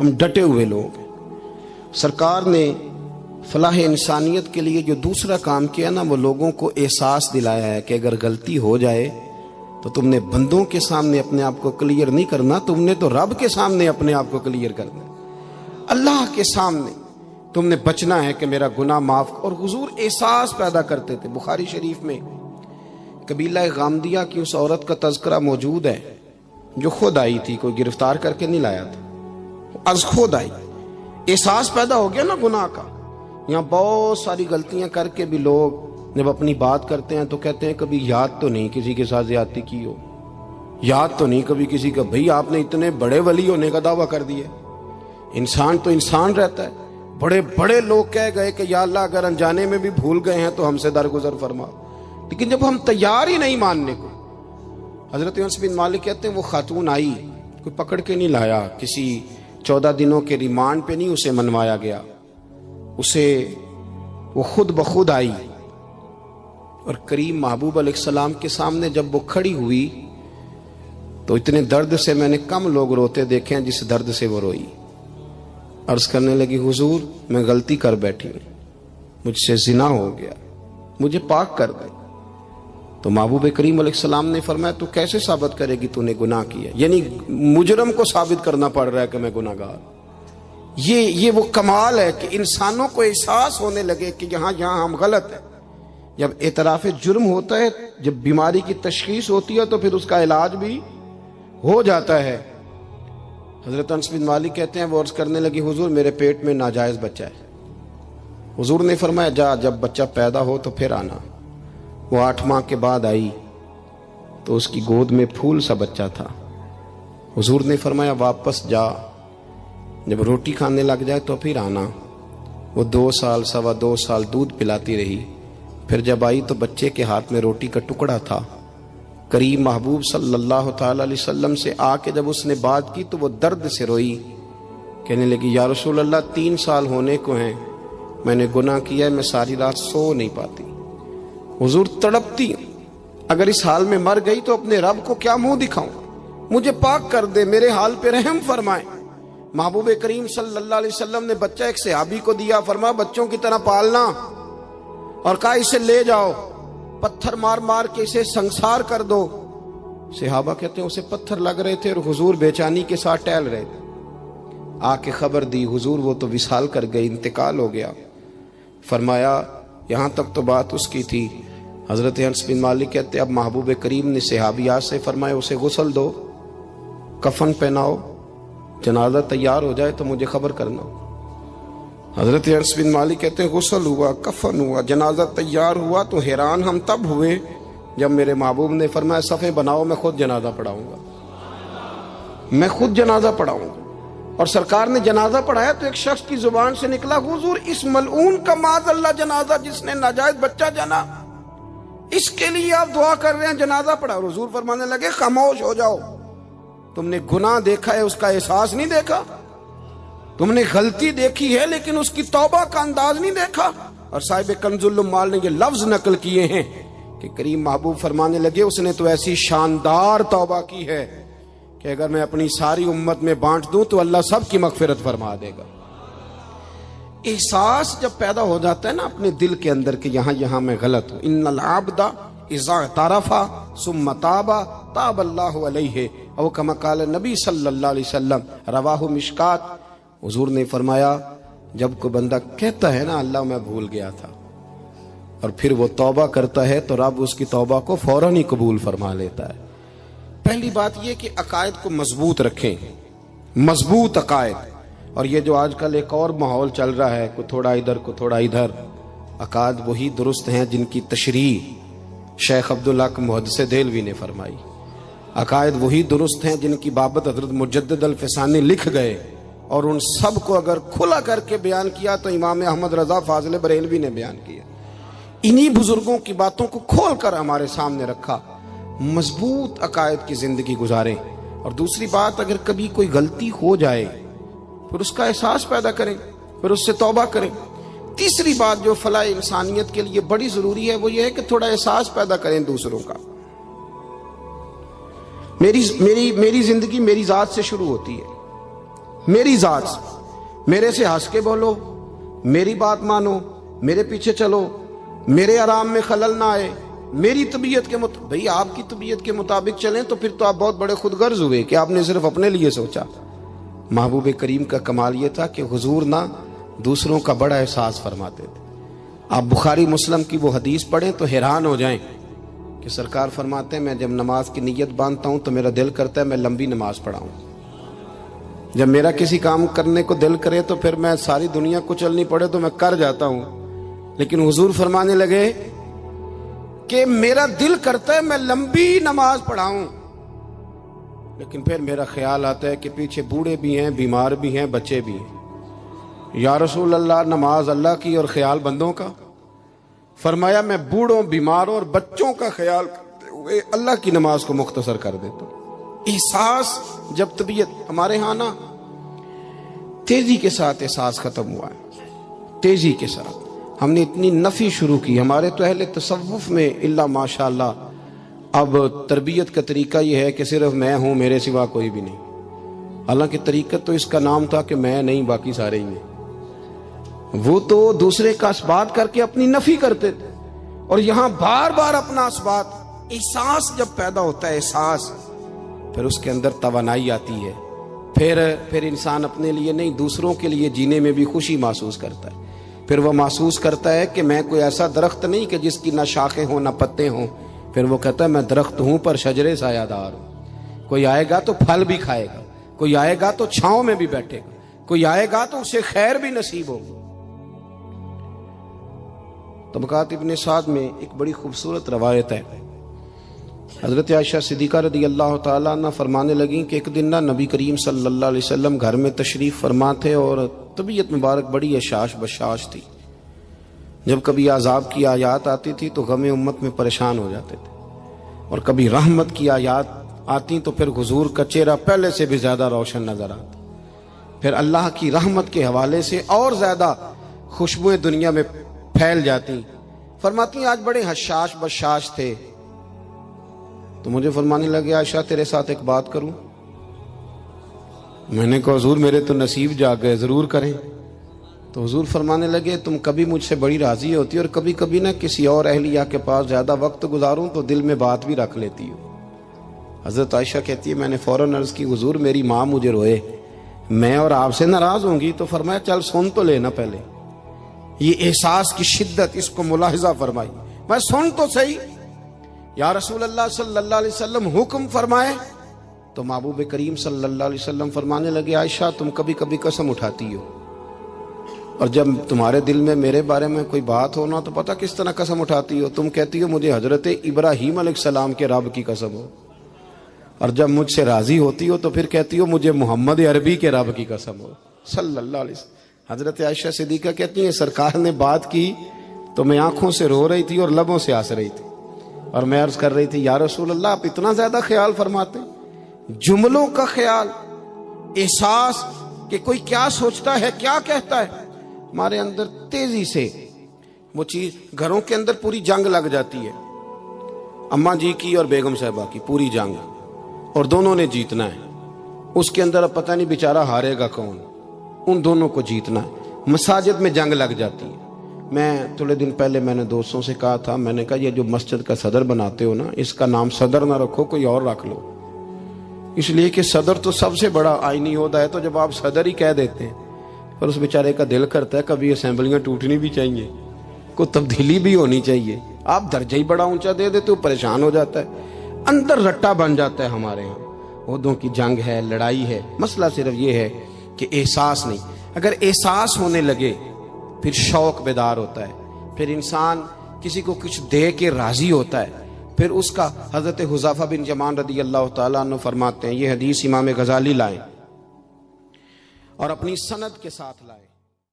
ہم ڈٹے ہوئے لوگ ہیں۔ سرکار نے فلاح انسانیت کے لیے جو دوسرا کام کیا نا، وہ لوگوں کو احساس دلایا ہے کہ اگر غلطی ہو جائے تو تم نے بندوں کے سامنے اپنے آپ کو کلیئر نہیں کرنا، تم نے تو رب کے سامنے اپنے آپ کو کلیئر کرنا ہے، اللہ کے سامنے تم نے بچنا ہے کہ میرا گناہ معاف۔ اور حضور احساس پیدا کرتے تھے۔ بخاری شریف میں قبیلہ غامدیہ کی اس عورت کا تذکرہ موجود ہے جو خود آئی تھی، کوئی گرفتار کر کے نہیں لایا تھا، از خود آئی۔ احساس پیدا ہو گیا نا گناہ کا۔ یہاں بہت ساری غلطیاں کر کے بھی لوگ جب اپنی بات کرتے ہیں تو کہتے ہیں کبھی یاد تو نہیں کسی کے ساتھ زیادتی کی ہو، یاد تو نہیں کبھی کسی کا۔ بھئی آپ نے اتنے بڑے ولی ہونے کا دعویٰ کر دیا۔ انسان تو انسان رہتا ہے۔ بڑے بڑے لوگ کہہ گئے کہ یا اللہ اگر انجانے میں بھی بھول گئے ہیں تو ہم سے درگزر فرما، لیکن جب ہم تیار ہی نہیں ماننے کو۔ حضرت انس بن مالک کہتے ہیں وہ خاتون آئی، کوئی پکڑ کے نہیں لایا، کسی 14 دنوں کے ریمانڈ پہ نہیں اسے منوایا گیا، اسے وہ خود بخود آئی، اور کریم محبوب علیہ السلام کے سامنے جب وہ کھڑی ہوئی تو اتنے درد سے میں نے کم لوگ روتے دیکھے ہیں جس درد سے وہ روئی۔ عرض کرنے لگی حضور میں غلطی کر بیٹھی ہوں، مجھ سے زنا ہو گیا، مجھے پاک کر دے۔ تو محبوب کریم علیہ السلام نے فرمایا تو کیسے ثابت کرے گی تو نے گناہ کیا؟ یعنی مجرم کو ثابت کرنا پڑ رہا ہے کہ میں گناہ گار۔ یہ وہ کمال ہے کہ انسانوں کو احساس ہونے لگے کہ یہاں ہم غلط ہیں۔ جب اعتراف جرم ہوتا ہے، جب بیماری کی تشخیص ہوتی ہے تو پھر اس کا علاج بھی ہو جاتا ہے۔ حضرت انس بن مالک کہتے ہیں وہ عرض کرنے لگی حضور میرے پیٹ میں ناجائز بچہ ہے۔ حضور نے فرمایا جا جب بچہ پیدا ہو تو پھر آنا۔ وہ 8 ماہ کے بعد آئی تو اس کی گود میں پھول سا بچہ تھا۔ حضور نے فرمایا واپس جا، جب روٹی کھانے لگ جائے تو پھر آنا۔ وہ 2 سال 2.25 سال دودھ پلاتی رہی، پھر جب آئی تو بچے کے ہاتھ میں روٹی کا ٹکڑا تھا۔ کریم محبوب صلی اللہ تعالی علیہ وسلم سے آ کے جب اس نے بات کی تو وہ درد سے روئی، کہنے لگی یا رسول اللہ 3 سال ہونے کو ہیں، میں نے گناہ کیا ہے، میں ساری رات سو نہیں پاتی۔ حضور تڑپتی، اگر اس حال میں مر گئی تو اپنے رب کو کیا منہ دکھاؤں، مجھے پاک کر دے، میرے حال پہ رحم فرمائے۔ محبوب کریم صلی اللہ علیہ وسلم نے بچہ ایک صحابی کو دیا، فرمایا بچوں کی طرح پالنا، اور کہا اسے لے جاؤ، پتھر مار مار کے اسے سنسار کر دو۔ صحابہ کہتے ہیں اسے پتھر لگ رہے تھے اور حضور بے چینی کے ساتھ ٹہل رہے تھے۔ آ کے خبر دی حضور وہ تو وصال کر گئی، انتقال ہو گیا۔ فرمایا یہاں تک تو بات اس کی تھی۔ حضرت انس بن مالک کہتے اب محبوب کریم نے صحابیات سے فرمایا اسے غسل دو، کفن پہناؤ، جنازہ تیار ہو جائے تو مجھے خبر کرنا۔ حضرت انس بن مالک کہتے ہیں غسل ہوا، کفن ہوا، جنازہ تیار ہوا تو حیران ہم تب ہوئے جب میرے محبوب نے فرمایا صفیں بناؤ، میں خود جنازہ پڑھاؤں گا، میں خود جنازہ پڑھاؤں گا۔ اور سرکار نے جنازہ پڑھایا تو ایک شخص کی زبان سے نکلا حضور اس ملعون کا معاذ اللہ جنازہ جس نے ناجائز بچہ جنا، اس کے لیے آپ دعا کر رہے ہیں، جنازہ پڑھا۔ حضور فرمانے لگے خاموش ہو جاؤ، تم نے گناہ دیکھا ہے، اس کا احساس نہیں دیکھا، تم نے غلطی دیکھی ہے لیکن اس کی توبہ کا انداز نہیں دیکھا۔ اور صاحب کنز العمال نے یہ لفظ نقل کیے ہیں کہ کریم محبوب فرمانے لگے اس نے تو ایسی شاندار توبہ کی ہے کہ اگر میں اپنی ساری امت میں بانٹ دوں تو اللہ سب کی مغفرت فرما دے گا۔ احساس جب پیدا ہو جاتا ہے نا اپنے دل کے اندر کہ یہاں میں غلط ہوں، ان العبد اذا اعترف ثم تاب تاب اللہ علیہ او کما قال نبی صلی اللہ علیہ وسلم، رواہ مشکات۔ حضور نے فرمایا جب کوئی بندہ کہتا ہے نا اللہ میں بھول گیا تھا، اور پھر وہ توبہ کرتا ہے تو رب اس کی توبہ کو فوراً ہی قبول فرما لیتا ہے۔ پہلی بات یہ کہ عقائد کو مضبوط رکھیں، مضبوط عقائد۔ اور یہ جو آج کل ایک اور ماحول چل رہا ہے، کوئی تھوڑا ادھر کوئی تھوڑا ادھر، عقائد وہی درست ہیں جن کی تشریح شیخ عبدالحق محدث دہلوی نے فرمائی، عقائد وہی درست ہیں جن کی بابت حضرت مجدد الفسانی لکھ گئے، اور ان سب کو اگر کھلا کر کے بیان کیا تو امام احمد رضا فاضل بریلوی نے بیان کیا۔ انہی بزرگوں کی باتوں کو کھول کر ہمارے سامنے رکھا۔ مضبوط عقائد کی زندگی گزاریں۔ اور دوسری بات، اگر کبھی کوئی غلطی ہو جائے پھر اس کا احساس پیدا کریں، پھر اس سے توبہ کریں۔ تیسری بات جو فلاح انسانیت کے لیے بڑی ضروری ہے وہ یہ ہے کہ تھوڑا احساس پیدا کریں دوسروں کا۔ میری زندگی میری ذات سے شروع ہوتی ہے، میری ذات سے، میرے سے ہنس کے بولو، میری بات مانو، میرے پیچھے چلو، میرے آرام میں خلل نہ آئے، میری طبیعت کے مطابق۔ بھئی آپ کی طبیعت کے مطابق چلیں تو پھر تو آپ بہت بڑے خود غرض ہوئے کہ آپ نے صرف اپنے لیے سوچا۔ محبوب کریم کا کمال یہ تھا کہ حضور نہ دوسروں کا بڑا احساس فرماتے تھے۔ آپ بخاری مسلم کی وہ حدیث پڑھیں تو حیران ہو جائیں کہ سرکار فرماتے ہیں میں جب نماز کی نیت باندھتا ہوں تو میرا دل کرتا ہے میں لمبی نماز پڑھاؤں۔ جب میرا کسی کام کرنے کو دل کرے تو پھر میں ساری دنیا کو چلنی پڑے تو میں کر جاتا ہوں، لیکن حضور فرمانے لگے کہ میرا دل کرتا ہے میں لمبی نماز پڑھاؤں، لیکن پھر میرا خیال آتا ہے کہ پیچھے بوڑھے بھی ہیں، بیمار بھی ہیں، بچے بھی ہیں۔ یا رسول اللہ، نماز اللہ کی اور خیال بندوں کا؟ فرمایا میں بوڑھوں، بیماروں اور بچوں کا خیال کرتے ہوئے اللہ کی نماز کو مختصر کر دیتا ہوں۔ احساس جب طبیعت ہمارے ہاں نا تیزی کے ساتھ احساس ختم ہوا ہے، تیزی کے ساتھ ہم نے اتنی نفی شروع کی۔ ہمارے تو اہل تصوف میں اللہ ماشاءاللہ اب تربیت کا طریقہ یہ ہے کہ صرف میں ہوں، میرے سوا کوئی بھی نہیں۔ حالانکہ طریقت تو اس کا نام تھا کہ میں نہیں، باقی سارے ہی ہیں۔ وہ تو دوسرے کا اثبات کر کے اپنی نفی کرتے تھے، اور یہاں بار بار اپنا اثبات۔ احساس جب پیدا ہوتا ہے، احساس، پھر اس کے اندر توانائی آتی ہے، پھر انسان اپنے لیے نہیں دوسروں کے لیے جینے میں بھی خوشی محسوس کرتا ہے۔ پھر وہ محسوس کرتا ہے کہ میں کوئی ایسا درخت نہیں کہ جس کی نہ شاخیں ہوں نہ پتے ہوں، پھر وہ کہتا ہے میں درخت ہوں پر شجرے سایہ دار ہوں۔ کوئی آئے گا تو پھل بھی کھائے گا، کوئی آئے گا تو چھاؤں میں بھی بیٹھے گا، کوئی آئے گا تو اسے خیر بھی نصیب ہوگی۔ طبقات ابن سعد میں ایک بڑی خوبصورت روایت ہے، حضرت عائشہ صدیقہ رضی اللہ تعالیٰ عنہ فرمانے لگیں کہ ایک دن نبی کریم صلی اللہ علیہ وسلم گھر میں تشریف فرما تھے اور طبیعت مبارک بڑی اشاش بشاش تھی۔ جب کبھی عذاب کی آیات آتی تھی تو غم امت میں پریشان ہو جاتے تھے، اور کبھی رحمت کی آیات آتی تو پھر حضور کا چہرہ پہلے سے بھی زیادہ روشن نظر آتا، پھر اللہ کی رحمت کے حوالے سے اور زیادہ خوشبوئیں دنیا میں پھیل جاتی۔ فرماتی آج بڑے حشاش بشاش تھے تو مجھے فرمانے لگے عائشہ تیرے ساتھ ایک بات کروں؟ میں نے کہا حضور میرے تو نصیب جاگ گئے، ضرور کریں۔ تو حضور فرمانے لگے تم کبھی مجھ سے بڑی راضی ہوتی اور کبھی کبھی نہ کسی اور اہلیہ کے پاس زیادہ وقت گزاروں تو دل میں بات بھی رکھ لیتی ہو۔ حضرت عائشہ کہتی ہے میں نے فوراً عرض کی حضور میری ماں مجھے روئے، میں اور آپ سے ناراض ہوں گی؟ تو فرمایا چل سن تو لینا پہلے۔ یہ احساس کی شدت، اس کو ملاحظہ فرمائی، میں سن تو صحیح۔ یا رسول اللہ صلی اللہ علیہ وسلم حکم فرمائے تو محبوب کریم صلی اللہ علیہ وسلم فرمانے لگے عائشہ تم کبھی کبھی قسم اٹھاتی ہو، اور جب تمہارے دل میں میرے بارے میں کوئی بات ہونا تو پتہ کس طرح قسم اٹھاتی ہو، تم کہتی ہو مجھے حضرت ابراہیم علیہ السلام کے رب کی قسم ہو، اور جب مجھ سے راضی ہوتی ہو تو پھر کہتی ہو مجھے محمد عربی کے رب کی قسم ہو صلی اللہ علیہ وسلم۔ حضرت عائشہ صدیقہ کہتی ہیں سرکار نے بات کی تو میں آنکھوں سے رو رہی تھی اور لبوں سے ہنس رہی تھی، اور میں عرض کر رہی تھی یا رسول اللہ آپ اتنا زیادہ خیال فرماتے ہیں، جملوں کا خیال، احساس کہ کوئی کیا سوچتا ہے کیا کہتا ہے۔ ہمارے اندر تیزی سے وہ چیز، گھروں کے اندر پوری جنگ لگ جاتی ہے، اماں جی کی اور بیگم صاحبہ کی پوری جنگ، اور دونوں نے جیتنا ہے۔ اس کے اندر اب پتہ نہیں بیچارہ ہارے گا کون، ان دونوں کو جیتنا ہے۔ مساجد میں جنگ لگ جاتی ہے۔ میں تھوڑے دن پہلے میں نے دوستوں سے کہا تھا، میں نے کہا یہ جو مسجد کا صدر بناتے ہو نا، اس کا نام صدر نہ رکھو، کوئی اور رکھ لو، اس لیے کہ صدر تو سب سے بڑا آئینی عہدہ ہے، تو جب آپ صدر ہی کہہ دیتے ہیں اور اس بیچارے کا دل کرتا ہے کبھی اسمبلیاں ٹوٹنی بھی چاہیے، کوئی تبدیلی بھی ہونی چاہیے، آپ درجہ ہی بڑا اونچا دے دیتے ہو، پریشان ہو جاتا ہے، اندر رٹا بن جاتا ہے۔ ہمارے یہاں عہدوں کی جنگ ہے، لڑائی ہے۔ مسئلہ صرف یہ ہے کہ احساس نہیں، اگر احساس ہونے لگے پھر شوق بیدار ہوتا ہے، پھر انسان کسی کو کچھ دے کے راضی ہوتا ہے، پھر اس کا حضرت حذیفہ بن یمان رضی اللہ تعالیٰ عنہ فرماتے ہیں، یہ حدیث امام غزالی لائے اور اپنی سند کے ساتھ لائے۔